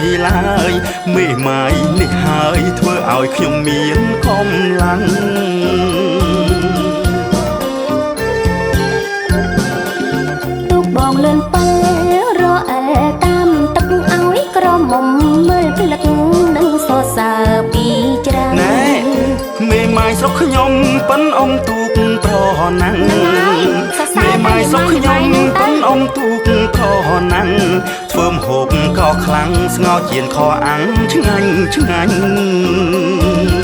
យឡើយមេម៉ាយនេះហើយធ្វើឲ្យខ្ញុំមានកម្លាំងទូកបងលឿនទៅរអែតាមទឹកឲ្យក្រមុំមើលផ្លឹកនិងសរសើរពីច្រើនណែមេម៉ាយស្រុកខ្ញុំប៉ិនអ៊ំទូកប្រណាំងមេម៉ាយស្រុកខ្ញុំប៉ិនអ៊ំទូកប្រណាំងធ្វើម្ហូបក៏ខ្លាំងស្ងោរជៀនខអាំងឆ្ងាញ់ឆ្ងាញ់